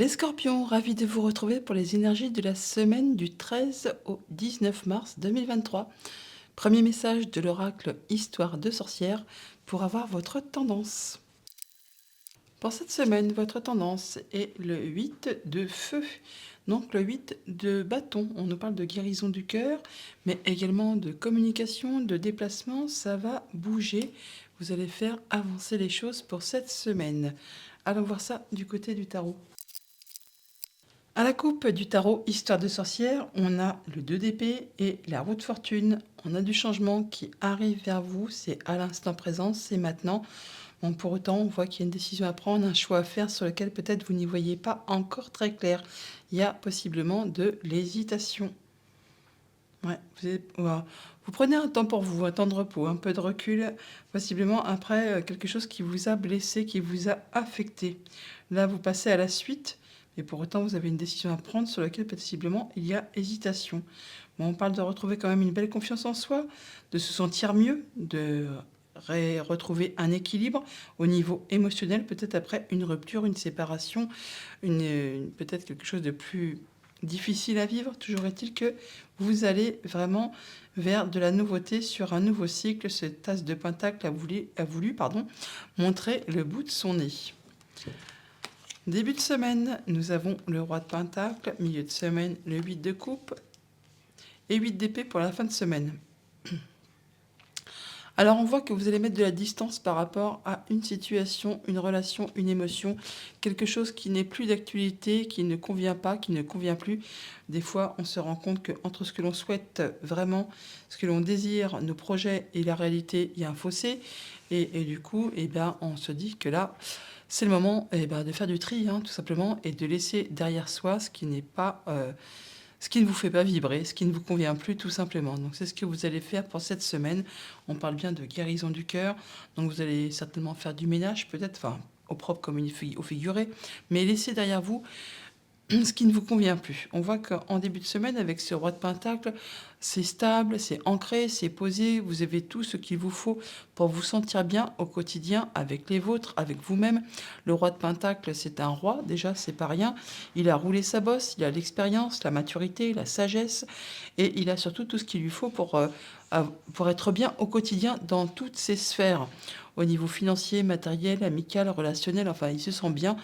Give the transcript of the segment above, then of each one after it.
Les scorpions, ravis de vous retrouver pour les énergies de la semaine du 13 au 19 mars 2023. Premier message de l'oracle Histoire de sorcière pour avoir votre tendance. Pour cette semaine, votre tendance est le 8 de feu, donc le 8 de bâton. On nous parle de guérison du cœur, mais également de communication, de déplacement. Ça va bouger. Vous allez faire avancer les choses pour cette semaine. Allons voir ça du côté du tarot. À la coupe du tarot Histoire de sorcière, on a le 2 d'épée et la roue de fortune. On a du changement qui arrive vers vous, c'est à l'instant présent, c'est maintenant. Bon, pour autant, on voit qu'il y a une décision à prendre, un choix à faire sur lequel peut-être vous n'y voyez pas encore très clair. Il y a possiblement de l'hésitation. Ouais, vous prenez un temps pour vous, un temps de repos, un peu de recul, possiblement après quelque chose qui vous a blessé, qui vous a affecté. Là, vous passez à la suite, mais pour autant, vous avez une décision à prendre sur laquelle possiblement il y a hésitation. Bon, on parle de retrouver quand même une belle confiance en soi, de se sentir mieux, de retrouver un équilibre au niveau émotionnel, peut-être après une rupture, une séparation, peut-être quelque chose de plus difficile à vivre. Toujours est-il que vous allez vraiment vers de la nouveauté sur un nouveau cycle. Cette tasse de pentacle a voulu montrer le bout de son nez. Début de semaine, nous avons le roi de pentacle, milieu de semaine, le 8 de coupe et 8 d'épée pour la fin de semaine. Alors on voit que vous allez mettre de la distance par rapport à une situation, une relation, une émotion, quelque chose qui n'est plus d'actualité, qui ne convient pas, qui ne convient plus. Des fois, on se rend compte qu'entre ce que l'on souhaite vraiment, ce que l'on désire, nos projets et la réalité, il y a un fossé. Et du coup, on se dit que là, c'est le moment de faire du tri, tout simplement, et de laisser derrière soi ce qui n'est pas... ce qui ne vous fait pas vibrer, ce qui ne vous convient plus tout simplement. Donc c'est ce que vous allez faire pour cette semaine. On parle bien de guérison du cœur. Donc vous allez certainement faire du ménage peut-être, au propre comme au figuré. Mais laissez derrière vous ce qui ne vous convient plus. On voit qu'en début de semaine, avec ce roi de pentacle, c'est stable, c'est ancré, c'est posé. Vous avez tout ce qu'il vous faut pour vous sentir bien au quotidien avec les vôtres, avec vous-même. Le roi de pentacle, c'est un roi, déjà, c'est pas rien. Il a roulé sa bosse, il a l'expérience, la maturité, la sagesse, et il a surtout tout ce qu'il lui faut pour être bien au quotidien dans toutes ses sphères. Au niveau financier, matériel, amical, relationnel, enfin, il se sent bien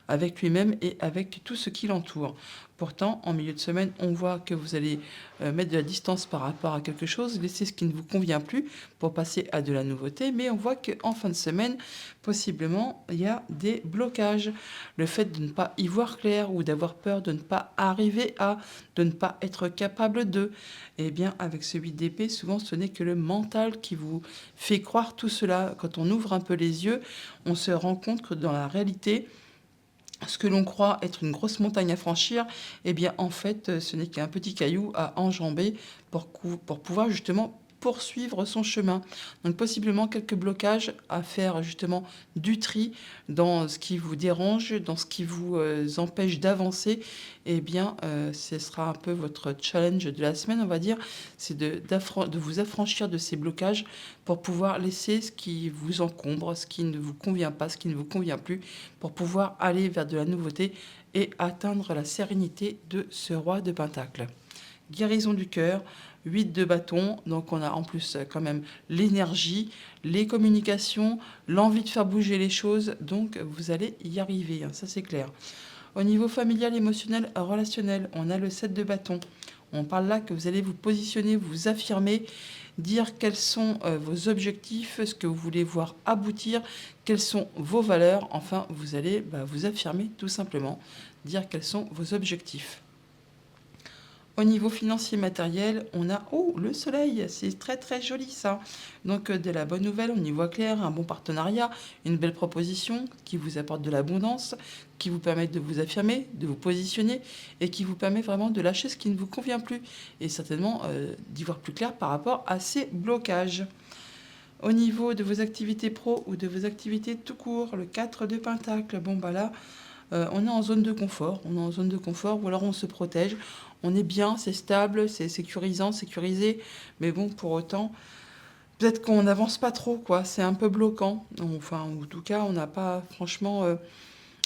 avec lui-même et avec tout ce qui l'entoure. Pourtant, en milieu de semaine, on voit que vous allez mettre de la distance par rapport à quelque chose, laisser ce qui ne vous convient plus pour passer à de la nouveauté. Mais on voit qu'en fin de semaine, possiblement, il y a des blocages. Le fait de ne pas y voir clair ou d'avoir peur de ne pas arriver à, de ne pas être capable de, eh bien, avec ce 8 d'épée, souvent, ce n'est que le mental qui vous fait croire tout cela. Quand on ouvre un peu les yeux, on se rend compte que dans la réalité, ce que l'on croit être une grosse montagne à franchir, eh bien en fait, ce n'est qu'un petit caillou à enjamber pour pouvoir justement poursuivre son chemin. Donc possiblement quelques blocages à faire justement du tri dans ce qui vous dérange, dans ce qui vous empêche d'avancer. Eh bien, ce sera un peu votre challenge de la semaine, on va dire, c'est de vous affranchir de ces blocages pour pouvoir laisser ce qui vous encombre, ce qui ne vous convient pas, ce qui ne vous convient plus, pour pouvoir aller vers de la nouveauté et atteindre la sérénité de ce roi de pentacle. Guérison du cœur, 8 de bâton, donc on a en plus quand même l'énergie, les communications, l'envie de faire bouger les choses, donc vous allez y arriver, ça c'est clair. Au niveau familial, émotionnel, relationnel, on a le 7 de bâton. On parle là que vous allez vous positionner, vous affirmer, dire quels sont vos objectifs, ce que vous voulez voir aboutir, quelles sont vos valeurs. Enfin, vous allez vous affirmer tout simplement, dire quels sont vos objectifs. Au niveau financier matériel, on a le soleil, c'est très très joli ça. Donc de la bonne nouvelle, on y voit clair, un bon partenariat, une belle proposition qui vous apporte de l'abondance, qui vous permet de vous affirmer, de vous positionner et qui vous permet vraiment de lâcher ce qui ne vous convient plus et certainement d'y voir plus clair par rapport à ces blocages. Au niveau de vos activités pro ou de vos activités tout court, le 4 de pentacle, là, on est en zone de confort, ou alors on se protège, on est bien, c'est stable, c'est sécurisant, sécurisé, mais bon, pour autant, peut-être qu'on n'avance pas trop, quoi, c'est un peu bloquant, enfin, en tout cas, on n'a pas, franchement,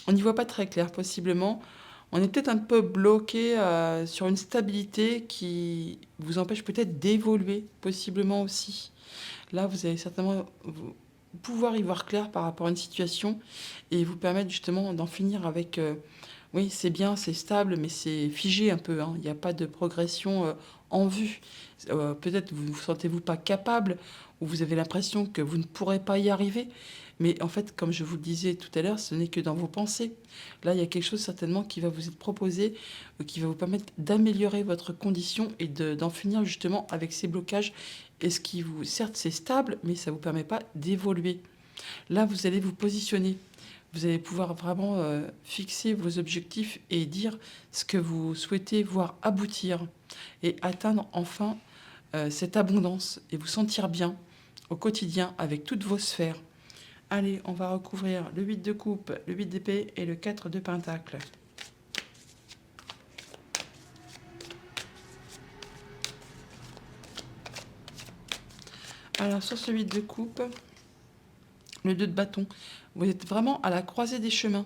on n'y voit pas très clair, possiblement. On est peut-être un peu bloqué sur une stabilité qui vous empêche peut-être d'évoluer, possiblement aussi. Là, vous allez certainement pouvoir y voir clair par rapport à une situation et vous permettre justement d'en finir avec, oui, c'est bien, c'est stable, mais c'est figé un peu, hein. Il n'y a pas de progression en vue. Peut-être vous ne vous sentez-vous pas capable ou vous avez l'impression que vous ne pourrez pas y arriver. Mais en fait, comme je vous le disais tout à l'heure, ce n'est que dans vos pensées. Là, il y a quelque chose certainement qui va vous être proposé, qui va vous permettre d'améliorer votre condition et d'en finir justement avec ces blocages. Et ce qui vous, certes, c'est stable, mais ça ne vous permet pas d'évoluer. Là, vous allez vous positionner. Vous allez pouvoir vraiment fixer vos objectifs et dire ce que vous souhaitez voir aboutir et atteindre enfin cette abondance et vous sentir bien au quotidien avec toutes vos sphères. Allez, on va recouvrir le 8 de coupe, le 8 d'épée et le 4 de pentacle. Alors, sur ce 8 de coupe, le 2 de bâton, vous êtes vraiment à la croisée des chemins.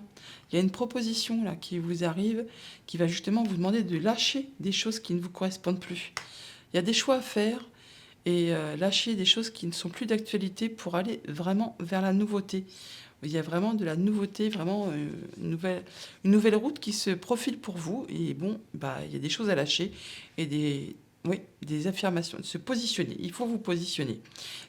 Il y a une proposition là qui vous arrive, qui va justement vous demander de lâcher des choses qui ne vous correspondent plus. Il y a des choix à faire et lâcher des choses qui ne sont plus d'actualité pour aller vraiment vers la nouveauté. Il y a vraiment de la nouveauté, vraiment une nouvelle route qui se profile pour vous. Et bon, bah, il y a des choses à lâcher et oui, des affirmations, de se positionner. Il faut vous positionner.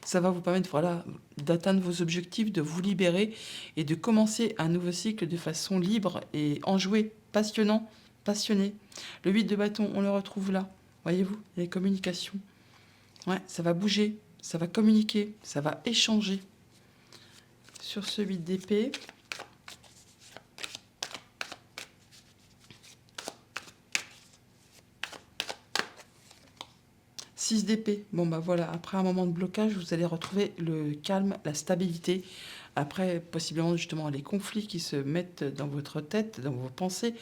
Ça va vous permettre voilà, d'atteindre vos objectifs, de vous libérer et de commencer un nouveau cycle de façon libre et enjouée, passionnant, passionné. Le 8 de bâton, on le retrouve là. Voyez-vous, les communications. Ouais, ça va bouger, ça va communiquer, ça va échanger. Sur ce 8 d'épée, six d'épée. Bon bah voilà, après un moment de blocage, vous allez retrouver le calme, la stabilité. Après, possiblement justement les conflits qui se mettent dans votre tête, dans vos pensées,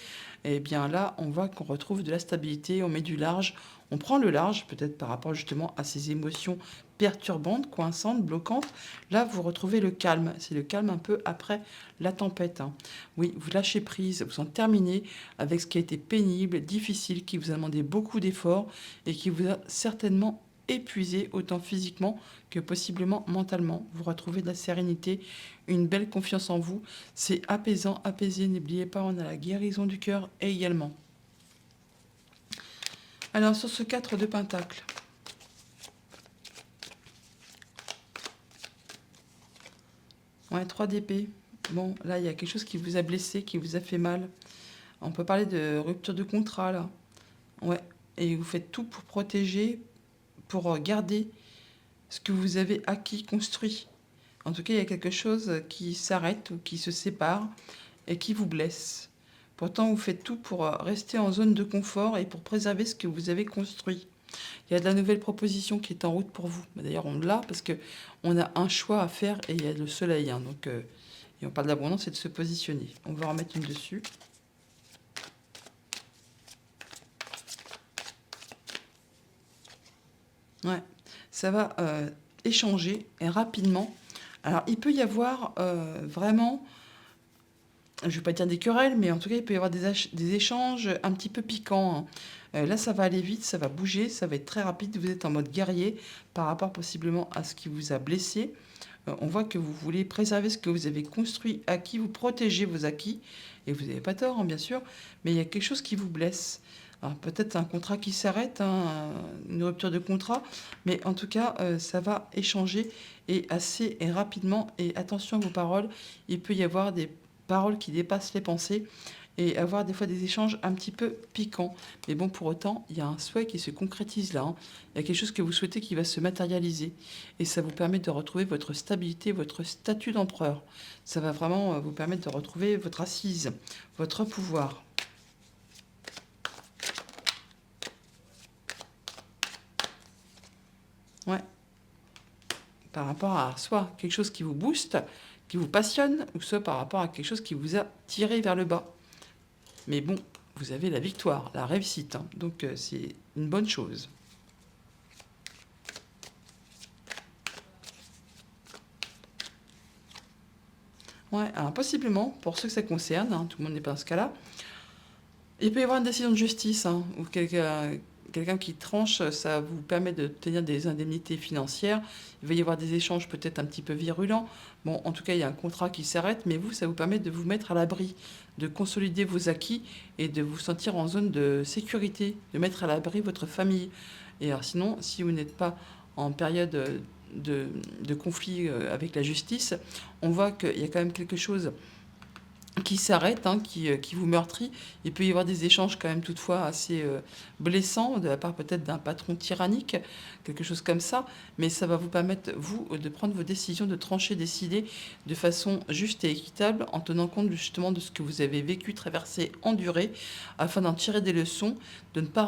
et bien là, on voit qu'on retrouve de la stabilité, on met du large, on prend le large, peut-être par rapport justement à ces émotions perturbantes, coinçantes, bloquantes. Là, vous retrouvez le calme. C'est le calme un peu après la tempête, hein. Oui, vous lâchez prise, vous en terminez avec ce qui a été pénible, difficile, qui vous a demandé beaucoup d'efforts et qui vous a certainement épuisé, autant physiquement que possiblement mentalement. Vous retrouvez de la sérénité, une belle confiance en vous. C'est apaisant, apaisé. N'oubliez pas, on a la guérison du cœur également. Alors, sur ce 4 de pentacle, ouais, 3 d'épée. Bon, là, il y a quelque chose qui vous a blessé, qui vous a fait mal. On peut parler de rupture de contrat, là. Ouais, et vous faites tout pour protéger, pour garder ce que vous avez acquis, construit. En tout cas, il y a quelque chose qui s'arrête ou qui se sépare et qui vous blesse. Pourtant, vous faites tout pour rester en zone de confort et pour préserver ce que vous avez construit. Il y a de la nouvelle proposition qui est en route pour vous. D'ailleurs, on l'a parce que on a un choix à faire et il y a le soleil, hein. Donc, et on parle d'abondance et de se positionner. On va en remettre une dessus. Ouais, ça va échanger et rapidement. Alors, il peut y avoir vraiment, je ne vais pas dire des querelles, mais en tout cas, il peut y avoir des échanges un petit peu piquants, hein. Là, ça va aller vite, ça va bouger, ça va être très rapide. Vous êtes en mode guerrier par rapport possiblement à ce qui vous a blessé. On voit que vous voulez préserver ce que vous avez construit, acquis, vous protégez vos acquis. Et vous n'avez pas tort, hein, bien sûr, mais il y a quelque chose qui vous blesse. Alors, peut-être un contrat qui s'arrête, hein, une rupture de contrat, mais en tout cas, ça va échanger et assez et rapidement. Et attention à vos paroles, il peut y avoir des paroles qui dépassent les pensées et avoir des fois des échanges un petit peu piquants. Mais bon, pour autant, il y a un souhait qui se concrétise là, hein. Il y a quelque chose que vous souhaitez qui va se matérialiser. Et ça vous permet de retrouver votre stabilité, votre statut d'empereur. Ça va vraiment vous permettre de retrouver votre assise, votre pouvoir. Ouais. Par rapport à soit quelque chose qui vous booste, qui vous passionne, ou soit par rapport à quelque chose qui vous a tiré vers le bas. Mais bon, vous avez la victoire, la réussite, hein. Donc c'est une bonne chose. Ouais, alors possiblement, pour ceux que ça concerne, hein, tout le monde n'est pas dans ce cas-là, Il peut y avoir une décision de justice, hein, ou quelqu'un qui tranche, ça vous permet d'obtenir des indemnités financières. Il va y avoir des échanges peut-être un petit peu virulents. Bon, en tout cas, il y a un contrat qui s'arrête, mais vous, ça vous permet de vous mettre à l'abri, de consolider vos acquis et de vous sentir en zone de sécurité, de mettre à l'abri votre famille. Et alors sinon, si vous n'êtes pas en période de conflit avec la justice, on voit qu'il y a quand même quelque chose qui s'arrête, hein, qui vous meurtrit. Il peut y avoir des échanges quand même toutefois assez blessants de la part peut-être d'un patron tyrannique, quelque chose comme ça, mais ça va vous permettre, vous, de prendre vos décisions, de trancher, décider de façon juste et équitable en tenant compte justement de ce que vous avez vécu, traversé, enduré, afin d'en tirer des leçons, de ne pas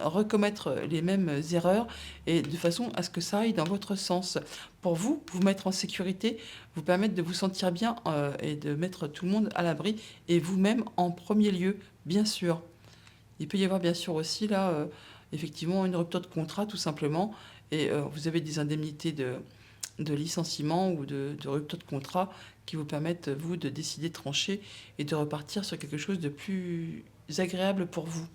recommettre les mêmes erreurs et de façon à ce que ça aille dans votre sens. Pour vous, vous mettre en sécurité, vous permettre de vous sentir bien et de mettre tout le monde à l'abri et vous-même en premier lieu, bien sûr. Il peut y avoir bien sûr aussi là, effectivement, une rupture de contrat tout simplement et vous avez des indemnités de licenciement ou de rupture de contrat qui vous permettent, vous, de décider de trancher et de repartir sur quelque chose de plus agréable pour vous,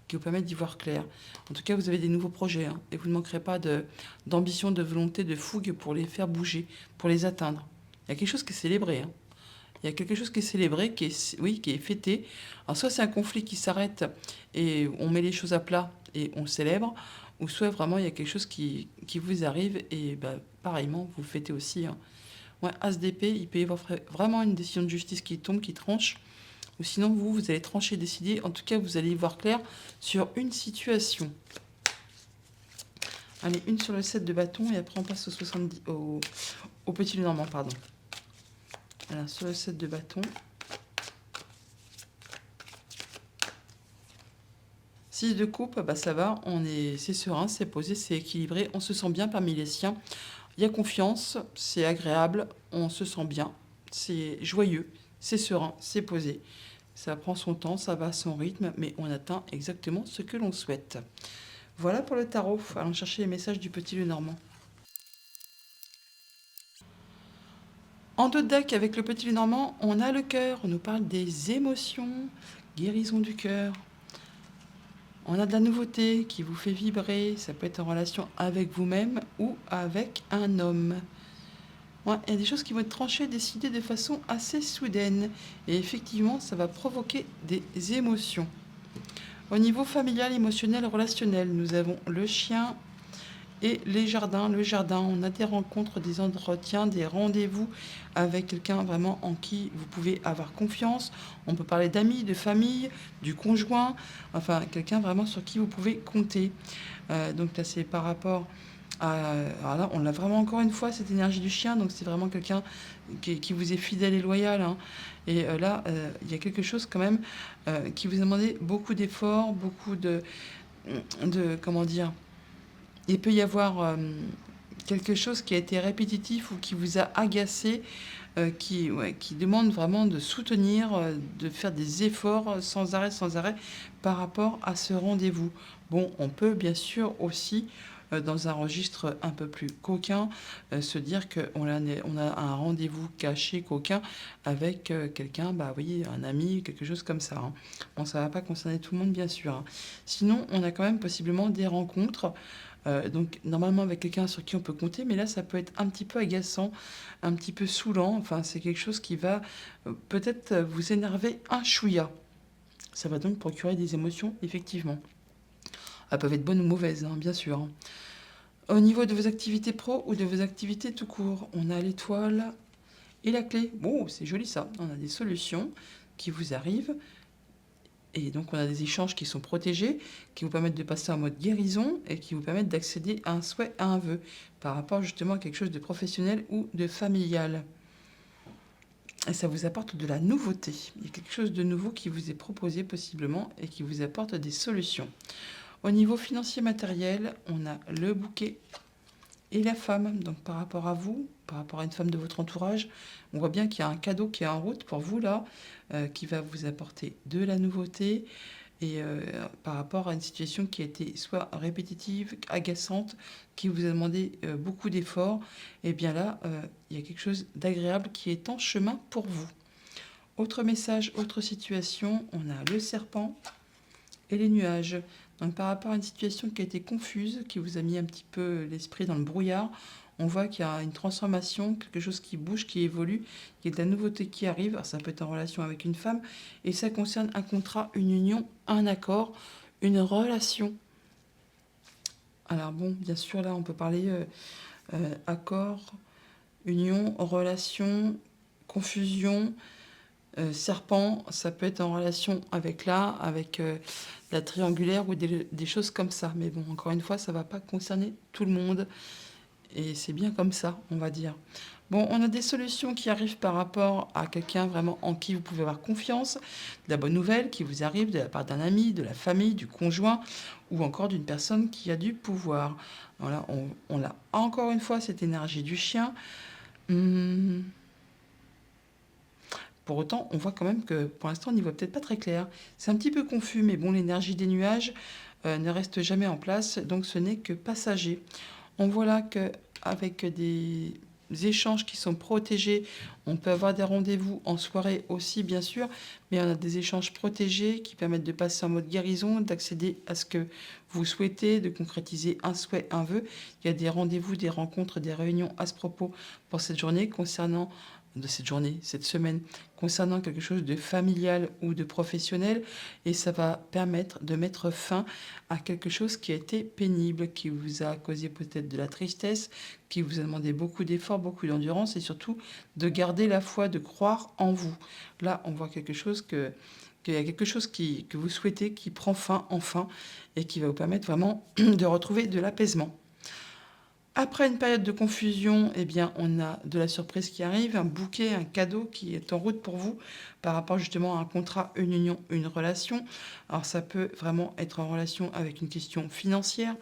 qui vous permet d'y voir clair. En tout cas, vous avez des nouveaux projets hein, et vous ne manquerez pas d'ambition, de volonté, de fougue pour les faire bouger, pour les atteindre. Il y a quelque chose qui est célébré. Hein. Il y a quelque chose qui est célébré, oui, qui est fêté. Alors, soit c'est un conflit qui s'arrête et on met les choses à plat et on le célèbre, ou soit vraiment il y a quelque chose qui vous arrive et bah, pareillement, vous le fêtez aussi. Hein. Ouais, As d'épée, il peut y avoir vraiment une décision de justice qui tombe, qui tranche, ou sinon vous allez trancher, décider. En tout cas, vous allez y voir clair sur une situation. Allez, une sur le 7 de bâton et après on passe au 70, au petit Lenormand, pardon. Alors, sur le 7 de bâton. 6 de coupe, bah ça va, c'est serein, c'est posé, c'est équilibré, on se sent bien parmi les siens. Il y a confiance, c'est agréable, on se sent bien, c'est joyeux, c'est serein, c'est posé. Ça prend son temps, ça va à son rythme, mais on atteint exactement ce que l'on souhaite. Voilà pour le tarot. Allons chercher les messages du petit Lenormand. En dos de deck, avec le petit Lenormand, on a le cœur. On nous parle des émotions, guérison du cœur. On a de la nouveauté qui vous fait vibrer. Ça peut être en relation avec vous-même ou avec un homme. Ouais, il y a des choses qui vont être tranchées, décidées de façon assez soudaine. Et effectivement, ça va provoquer des émotions. Au niveau familial, émotionnel, relationnel, nous avons le chien et les jardins. Le jardin, on a des rencontres, des entretiens, des rendez-vous avec quelqu'un vraiment en qui vous pouvez avoir confiance. On peut parler d'amis, de famille, du conjoint, enfin quelqu'un vraiment sur qui vous pouvez compter. Donc là, c'est par rapport à... Alors là, on l'a vraiment encore une fois, cette énergie du chien. Donc c'est vraiment quelqu'un qui vous est fidèle et loyal. Hein. Et là, il y a quelque chose quand même qui vous a demandé beaucoup d'efforts, beaucoup comment dire, il peut y avoir quelque chose qui a été répétitif ou qui vous a agacé, qui demande vraiment de soutenir, de faire des efforts sans arrêt par rapport à ce rendez-vous. Bon, on peut bien sûr aussi, dans un registre un peu plus coquin, se dire on a un rendez-vous caché coquin avec quelqu'un, bah, vous voyez, un ami, quelque chose comme ça. Hein. Bon, ça ne va pas concerner tout le monde, bien sûr. Hein. Sinon, on a quand même possiblement des rencontres. Donc normalement avec quelqu'un sur qui on peut compter, mais là ça peut être un petit peu agaçant, un petit peu saoulant, enfin c'est quelque chose qui va peut-être vous énerver un chouïa. Ça va donc procurer des émotions, effectivement. Elles peuvent être bonnes ou mauvaises, hein, bien sûr. Hein. Au niveau de vos activités pro ou de vos activités tout court, on a l'étoile et la clé. Bon, c'est joli ça, on a des solutions qui vous arrivent. Et donc, on a des échanges qui sont protégés, qui vous permettent de passer en mode guérison et qui vous permettent d'accéder à un souhait, à un vœu, par rapport justement à quelque chose de professionnel ou de familial. Et ça vous apporte de la nouveauté. Il y a quelque chose de nouveau qui vous est proposé possiblement et qui vous apporte des solutions. Au niveau financier matériel, on a le bouquet et la femme. Donc par rapport à vous, par rapport à une femme de votre entourage, on voit bien qu'il y a un cadeau qui est en route pour vous là, qui va vous apporter de la nouveauté et par rapport à une situation qui a été soit répétitive, agaçante, qui vous a demandé beaucoup d'efforts, et bien là, il y a quelque chose d'agréable qui est en chemin pour vous. Autre message, autre situation, on a le serpent et les nuages. Donc par rapport à une situation qui a été confuse, qui vous a mis un petit peu l'esprit dans le brouillard, on voit qu'il y a une transformation, quelque chose qui bouge, qui évolue, il y a de la nouveauté qui arrive. Alors, ça peut être en relation avec une femme, et ça concerne un contrat, une union, un accord, une relation. Alors bon, bien sûr, là, on peut parler accord, union, relation, confusion, serpent, ça peut être en relation avec avec la triangulaire ou des choses comme ça. Mais bon, encore une fois, ça ne va pas concerner tout le monde. Et c'est bien comme ça, on va dire. Bon, on a des solutions qui arrivent par rapport à quelqu'un vraiment en qui vous pouvez avoir confiance, de la bonne nouvelle qui vous arrive de la part d'un ami, de la famille, du conjoint ou encore d'une personne qui a du pouvoir. Voilà, on a encore une fois cette énergie du chien. Hum, Pour autant, on voit quand même que pour l'instant, on n'y voit peut-être pas très clair. C'est un petit peu confus, mais bon, l'énergie des nuages ne reste jamais en place, donc ce n'est que passager. On voit là qu'avec des échanges qui sont protégés, on peut avoir des rendez-vous en soirée aussi, bien sûr, mais on a des échanges protégés qui permettent de passer en mode guérison, d'accéder à ce que vous souhaitez, de concrétiser un souhait, un vœu. Il y a des rendez-vous, des rencontres, des réunions à ce propos pour cette journée concernant de cette journée, cette semaine, concernant quelque chose de familial ou de professionnel, et ça va permettre de mettre fin à quelque chose qui a été pénible, qui vous a causé peut-être de la tristesse, qui vous a demandé beaucoup d'efforts, beaucoup d'endurance, et surtout de garder la foi, de croire en vous. Là, on voit quelque chose qu'il y a quelque chose que vous souhaitez qui prend fin enfin, et qui va vous permettre vraiment de retrouver de l'apaisement. Après une période de confusion, eh bien, on a de la surprise qui arrive, un bouquet, un cadeau qui est en route pour vous par rapport justement à un contrat, une union, une relation. Alors ça peut vraiment être en relation avec une question financière,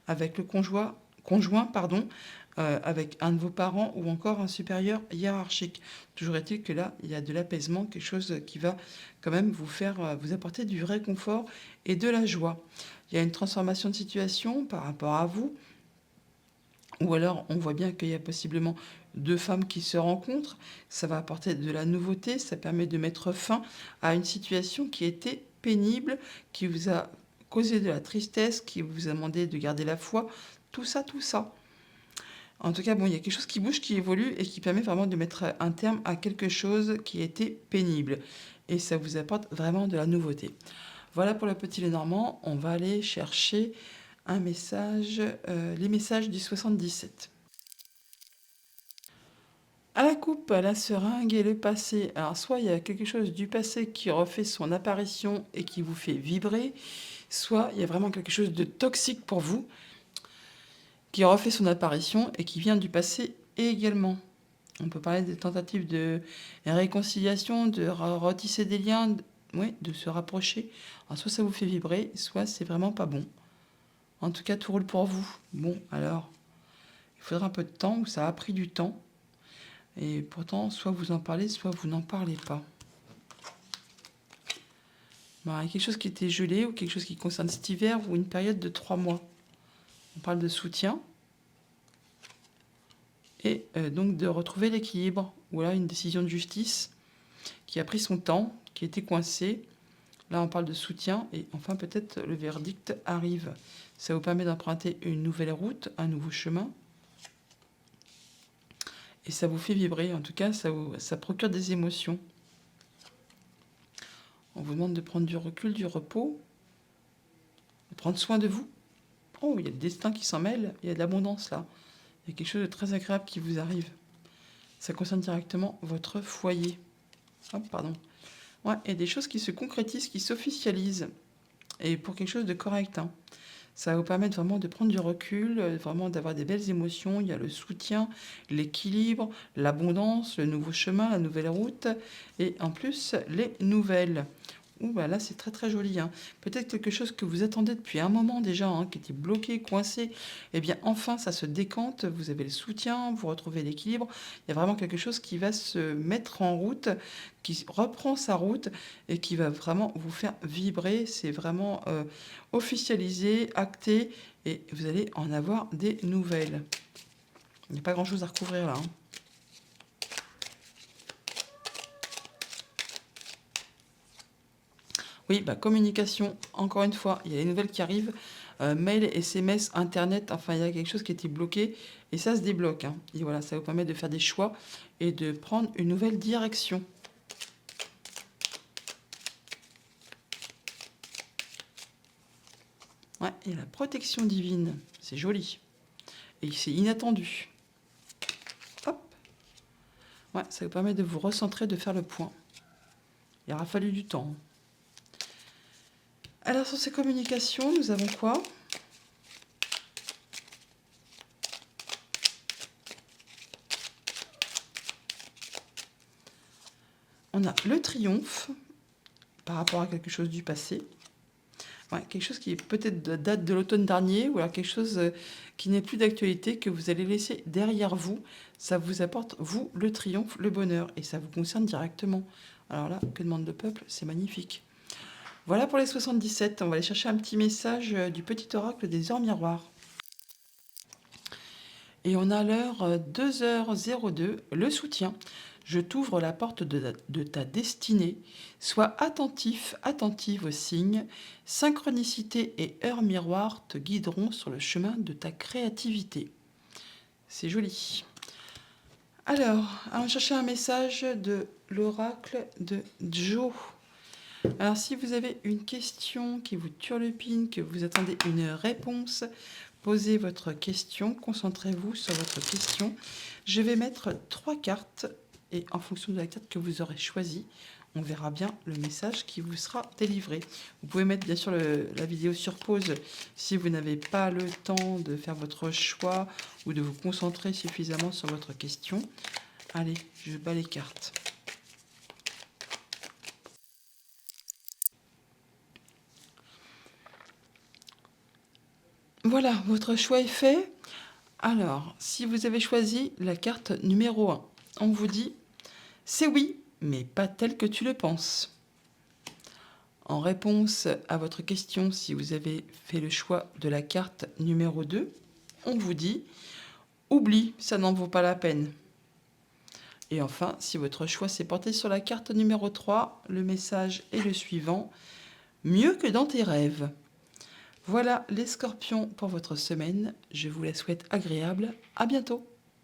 avec le conjoint, pardon, avec un de vos parents ou encore un supérieur hiérarchique. Toujours est-il que là, il y a de l'apaisement, quelque chose qui va quand même vous faire, vous apporter du réconfort et de la joie. Il y a une transformation de situation par rapport à vous. Ou alors, on voit bien qu'il y a possiblement deux femmes qui se rencontrent. Ça va apporter de la nouveauté. Ça permet de mettre fin à une situation qui était pénible, qui vous a causé de la tristesse, qui vous a demandé de garder la foi. Tout ça, tout ça. En tout cas, bon, il y a quelque chose qui bouge, qui évolue et qui permet vraiment de mettre un terme à quelque chose qui était pénible. Et ça vous apporte vraiment de la nouveauté. Voilà pour le petit Lenormand. On va aller chercher un message, les messages du 77. À la coupe, à la seringue et le passé. Alors, soit il y a quelque chose du passé qui refait son apparition et qui vous fait vibrer, soit il y a vraiment quelque chose de toxique pour vous qui refait son apparition et qui vient du passé également. On peut parler des tentatives de réconciliation, de retisser des liens, oui, de se rapprocher. Alors, soit ça vous fait vibrer, soit c'est vraiment pas bon. En tout cas, tout roule pour vous. Bon, alors, il faudra un peu de temps, ou ça a pris du temps. Et pourtant, soit vous en parlez, soit vous n'en parlez pas. Bon, il y a quelque chose qui était gelé, ou quelque chose qui concerne cet hiver, ou une période de 3 mois. On parle de soutien. Et donc de retrouver l'équilibre. Ou là, une décision de justice qui a pris son temps, qui était coincée. Là, on parle de soutien. Et enfin, peut-être le verdict arrive. Ça vous permet d'emprunter une nouvelle route, un nouveau chemin. Et ça vous fait vibrer. En tout cas, ça procure des émotions. On vous demande de prendre du recul, du repos, de prendre soin de vous. Oh, il y a le destin qui s'en mêle. Il y a de l'abondance là. Il y a quelque chose de très agréable qui vous arrive. Ça concerne directement votre foyer. Hop, pardon. Ouais, et des choses qui se concrétisent, qui s'officialisent. Et pour quelque chose de correct. Hein. Ça va vous permettre vraiment de prendre du recul, vraiment d'avoir des belles émotions. Il y a le soutien, l'équilibre, l'abondance, le nouveau chemin, la nouvelle route. Et en plus, les nouvelles. Ouh, bah là, c'est très très joli. Hein. Peut-être quelque chose que vous attendez depuis un moment déjà, hein, qui était bloqué, coincé. Eh bien, enfin, ça se décante. Vous avez le soutien, vous retrouvez l'équilibre. Il y a vraiment quelque chose qui va se mettre en route, qui reprend sa route et qui va vraiment vous faire vibrer. C'est vraiment officialisé, acté, et vous allez en avoir des nouvelles. Il n'y a pas grand-chose à recouvrir là. Hein. Oui, bah, communication, encore une fois, il y a les nouvelles qui arrivent, mail, SMS, internet, enfin, il y a quelque chose qui était bloqué et ça se débloque, hein. Et voilà, ça vous permet de faire des choix et de prendre une nouvelle direction. Ouais, et la protection divine, c'est joli et c'est inattendu. Hop, ouais, ça vous permet de vous recentrer, de faire le point. Il aura fallu du temps. Alors, sur ces communications, nous avons quoi? On a le triomphe par rapport à quelque chose du passé. Ouais, quelque chose qui peut-être date de l'automne dernier ou alors quelque chose qui n'est plus d'actualité, que vous allez laisser derrière vous. Ça vous apporte, vous, le triomphe, le bonheur et ça vous concerne directement. Alors là, que demande le peuple? C'est magnifique. Voilà pour les 77. On va aller chercher un petit message du petit oracle des heures miroirs. Et on a l'heure 2h02, le soutien. Je t'ouvre la porte de ta destinée. Sois attentif, attentive aux signes. Synchronicité et heure miroir te guideront sur le chemin de ta créativité. C'est joli. Alors, allons chercher un message de l'oracle de Joe. Alors, si vous avez une question qui vous turlupine, que vous attendez une réponse, posez votre question, concentrez-vous sur votre question. Je vais mettre 3 cartes et en fonction de la carte que vous aurez choisie, on verra bien le message qui vous sera délivré. Vous pouvez mettre bien sûr la vidéo sur pause si vous n'avez pas le temps de faire votre choix ou de vous concentrer suffisamment sur votre question. Allez, je bats les cartes. Voilà, votre choix est fait. Alors, si vous avez choisi la carte numéro 1, on vous dit « C'est oui, mais pas tel que tu le penses ». En réponse à votre question, si vous avez fait le choix de la carte numéro 2, on vous dit « Oublie, ça n'en vaut pas la peine ». Et enfin, si votre choix s'est porté sur la carte numéro 3, le message est le suivant « Mieux que dans tes rêves ». Voilà les scorpions pour votre semaine. Je vous la souhaite agréable. À bientôt.